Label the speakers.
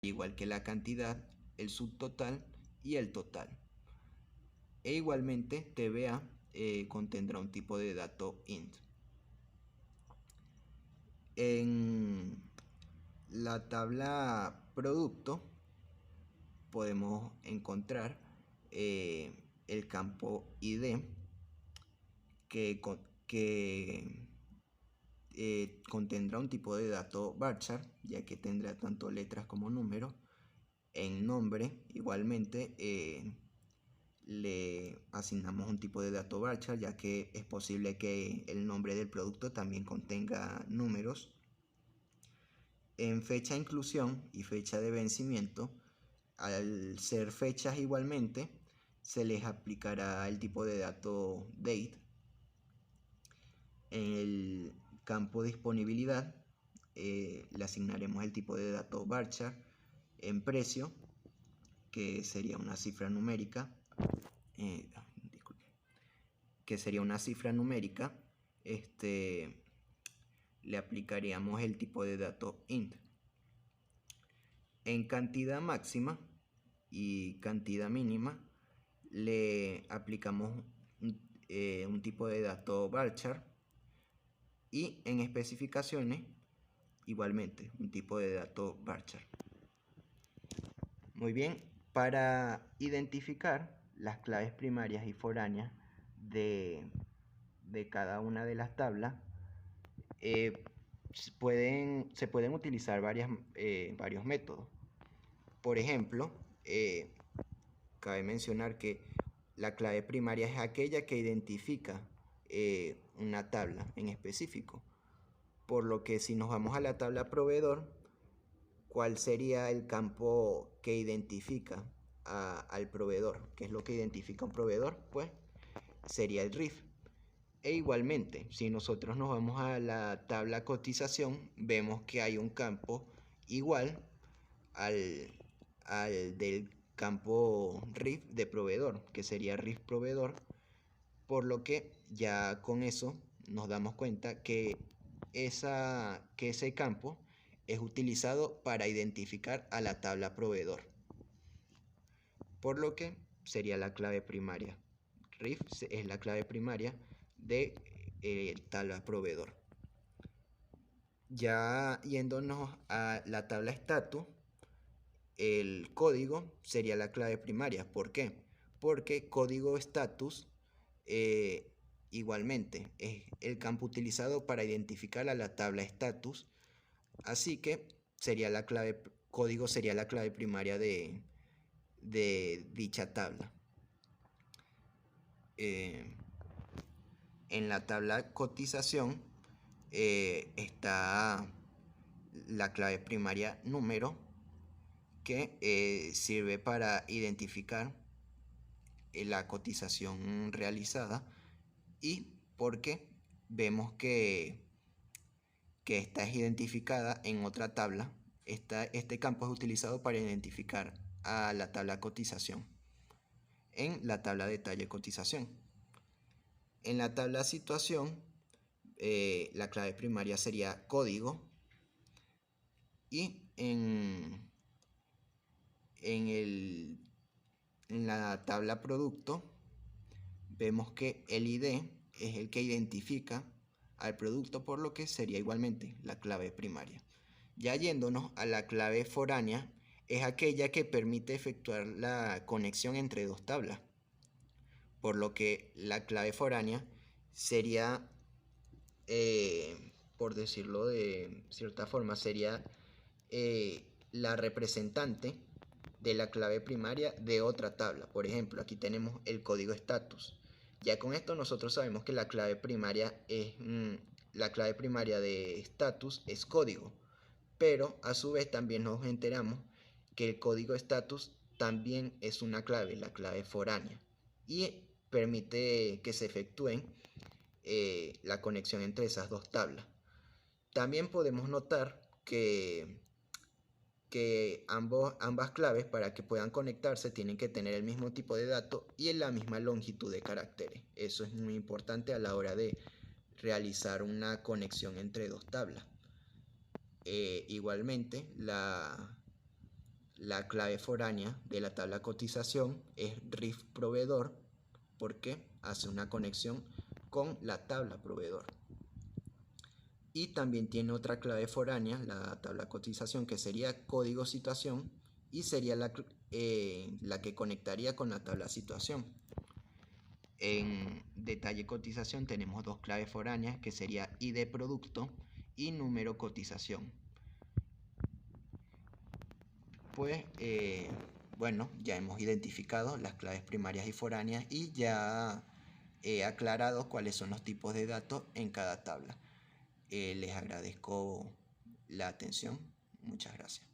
Speaker 1: igual que la cantidad, el subtotal y el total. E igualmente TBA contendrá un tipo de dato int. En la tabla producto podemos encontrar el campo ID que contendrá un tipo de dato varchar, ya que tendrá tanto letras como números. En nombre igualmente le asignamos un tipo de dato varchar, ya que es posible que el nombre del producto también contenga números. En fecha de inclusión y fecha de vencimiento, al ser fechas igualmente, se les aplicará el tipo de dato date. En el campo disponibilidad le asignaremos el tipo de dato varchar. En precio, que sería una cifra numérica, le aplicaríamos el tipo de dato int. En cantidad máxima y cantidad mínima le aplicamos un tipo de dato varchar, y en especificaciones igualmente un tipo de dato varchar. Muy bien, para identificar las claves primarias y foráneas de cada una de las tablas, se pueden utilizar varios métodos. Por ejemplo, cabe mencionar que la clave primaria es aquella que identifica una tabla en específico. Por lo que si nos vamos a la tabla proveedor, ¿cuál sería el campo que identifica al proveedor? ¿Qué es lo que identifica un proveedor? Pues sería el RIF. E igualmente, si nosotros nos vamos a la tabla cotización, vemos que hay un campo igual al del campo RIF de proveedor, que sería RIF proveedor, por lo que ya con eso nos damos cuenta que ese campo es utilizado para identificar a la tabla proveedor, por lo que sería la clave primaria. RIF es la clave primaria de tabla proveedor. Ya yéndonos a la tabla status, el código sería la clave primaria. ¿Por qué? Porque código status igualmente es el campo utilizado para identificar a la tabla status, así que código sería la clave primaria de dicha tabla. En la tabla cotización está la clave primaria número, que sirve para identificar la cotización realizada, y porque vemos que esta es identificada en otra tabla. Este campo es utilizado para identificar a la tabla cotización en la tabla detalle cotización. En la tabla situación, la clave primaria sería código, y en la tabla producto vemos que el ID es el que identifica al producto, por lo que sería igualmente la clave primaria. Ya yéndonos a la clave foránea, es aquella que permite efectuar la conexión entre dos tablas, por lo que la clave foránea sería, por decirlo de cierta forma, sería la representante de la clave primaria de otra tabla. Por ejemplo, aquí tenemos el código status. Ya con esto nosotros sabemos que la clave primaria de status es código, pero a su vez también nos enteramos que el código status también es una clave, la clave foránea, y permite que se efectúen la conexión entre esas dos tablas. También podemos notar que ambas claves, para que puedan conectarse, tienen que tener el mismo tipo de dato y en la misma longitud de caracteres. Eso es muy importante a la hora de realizar una conexión entre dos tablas. Igualmente, la clave foránea de la tabla cotización es RIF proveedor porque hace una conexión con la tabla proveedor. Y también tiene otra clave foránea, la tabla cotización, que sería código situación y sería la que conectaría con la tabla situación. En detalle cotización tenemos dos claves foráneas que sería ID producto y número cotización. Pues bueno, ya hemos identificado las claves primarias y foráneas y ya he aclarado cuáles son los tipos de datos en cada tabla. Les agradezco la atención. Muchas gracias.